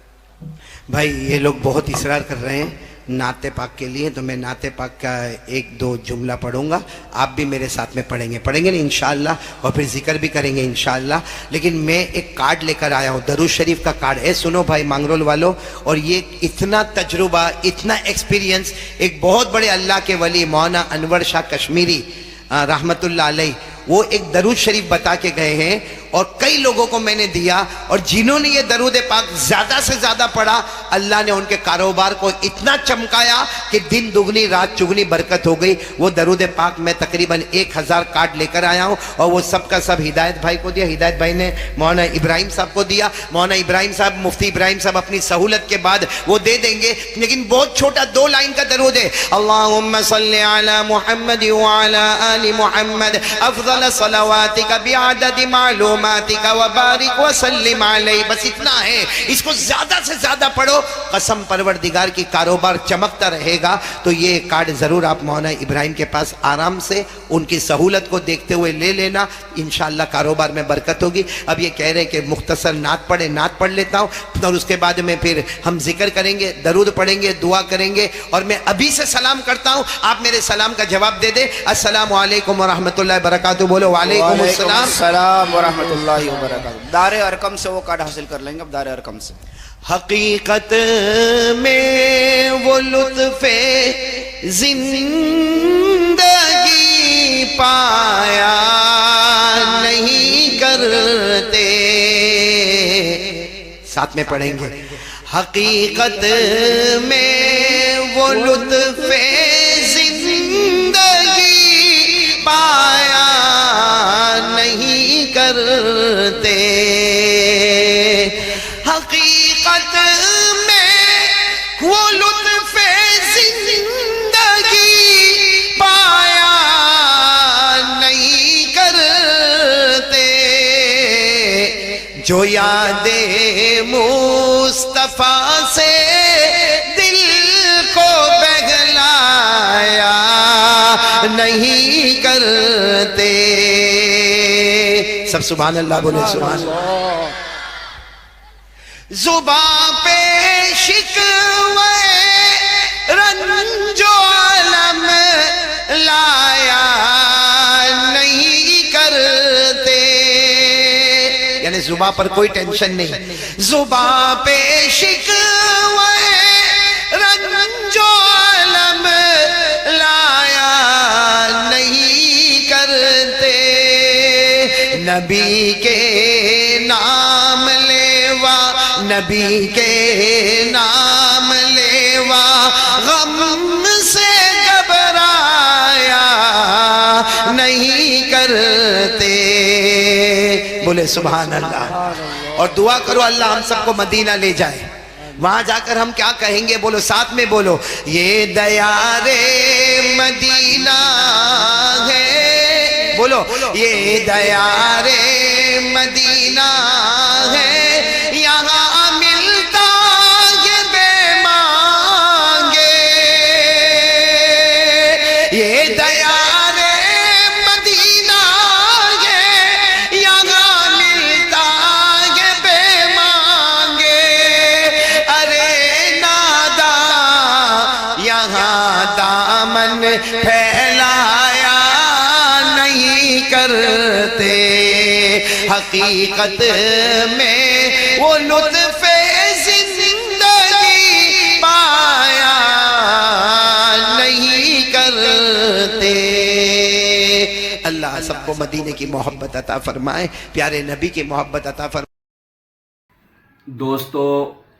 بھائی یہ لوگ بہت اصرار کر رہے ہیں نعت پاک کے لیے، تو میں نعت پاک کا 1-2 جملہ پڑھوں گا، آپ بھی میرے ساتھ میں پڑھیں گے نا انشاءاللہ، اور پھر ذکر بھی کریں گے انشاءاللہ. لیکن میں ایک کارڈ لے کر آیا ہوں، درود شریف کا کارڈ ہے. سنو بھائی مانگرول والوں، اور یہ اتنا تجربہ، اتنا ایکسپیرینس ایک بہت بڑے اللہ کے ولی مولانا انور شاہ کشمیری رحمت اللہ علیہ، وہ ایک درود شریف بتا کے گئے ہیں، اور کئی لوگوں کو میں نے دیا، اور جنہوں نے یہ درود پاک زیادہ سے زیادہ پڑھا، اللہ نے ان کے کاروبار کو اتنا چمکایا کہ دن دگنی رات چگنی برکت ہو گئی. وہ درود پاک میں تقریباً 1000 کارڈ لے کر آیا ہوں، اور وہ سب کا سب ہدایت بھائی کو دیا. ہدایت بھائی نے مولانا ابراہیم صاحب کو دیا. مولانا ابراہیم صاحب، مفتی ابراہیم صاحب اپنی سہولت کے بعد وہ دے دیں گے. لیکن بہت چھوٹا 2 لائن کا درود ہے. اللہم صلی علی محمد وعلی آل محمد افضل صلواتک بعدد معلوماتک وبارک وسلم علیہ. بس اتنا ہے، اس کو زیادہ سے زیادہ پڑھو. قسم پروردگار کی کاروبار چمکتا رہے گا. تو یہ کارڈ ضرور آپ مولانا ابراہیم کے پاس آرام سے ان کی سہولت کو دیکھتے ہوئے لے لینا، انشاءاللہ کاروبار میں برکت ہوگی. اب یہ کہہ رہے ہیں کہ مختصر نعت پڑھیں، نعت پڑھ لیتا ہوں، اور اس کے بعد میں پھر ہم ذکر کریں گے، درود پڑھیں گے، دعا کریں گے. اور میں ابھی سے سلام کرتا ہوں، آپ میرے سلام کا جواب دے دیں. السلام علیکم ورحمۃ اللہ وبرکاتہ. بولو وعلیکم السلام ورحمۃ اللہ وبرکاتہ. دار ارقم سے وہ کارڈ حاصل کر لیں گے. اب دار ارقم سے حقیقت میں وہ لطف زندگی پایا نہیں کرتے. ساتھ میں پڑھیں گے. حقیقت میں وہ لطف زندگی پایا نہیں کرتے. حقیقت میں وہ لطف زندگی پایا نہیں کرتے. جو یاد مصطفیٰ سے دل کو بہلایا نہیں کرتے. سب سبحان اللہ بولے. سبحان اللہ. زباں پہ شکوے رنج و علم لایا نہیں کرتے. یعنی زباں پر کوئی ٹینشن نہیں. زباں پہ شکوے رنج و علم لایا نہیں کرتے. نبی کے نام لیوا، نبی کے نام لیوا غم سے گھبرایا نہیں کرتے. بولے سبحان اللہ. اور دعا کرو اللہ ہم سب کو مدینہ لے جائے. وہاں جا کر ہم کیا کہیں گے؟ بولو ساتھ میں بولو, یہ دیار مدینہ ہے. بولو یہ دیار مدینہ ہے, یہاں ملتا ہے بے مانگے. یہ دیار مدینہ ہے, یہاں ملتا ہے بے مانگے. ارے نادا یہاں دامن پھیلایا نہیں کرتے, حقیقت میں وہ لطف زندگی پایا نہیں کرتے. اللہ سب کو مدینے کی محبت عطا فرمائے, پیارے نبی کی محبت عطا فرمائے. دوستو,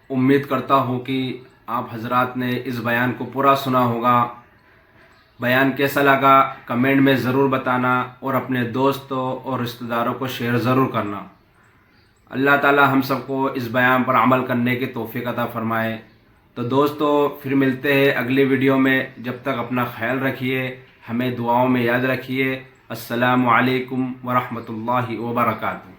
امید کرتا ہوں کہ آپ حضرات نے اس بیان کو پورا سنا ہوگا. بیان کیسا لگا کمنٹ میں ضرور بتانا, اور اپنے دوستوں اور رشتہ داروں کو شیئر ضرور کرنا. اللہ تعالی ہم سب کو اس بیان پر عمل کرنے کی توفیق عطا فرمائے. تو دوستو پھر ملتے ہیں اگلی ویڈیو میں. جب تک اپنا خیال رکھیے, ہمیں دعاؤں میں یاد رکھیے. السلام علیکم ورحمۃ اللہ وبرکاتہ.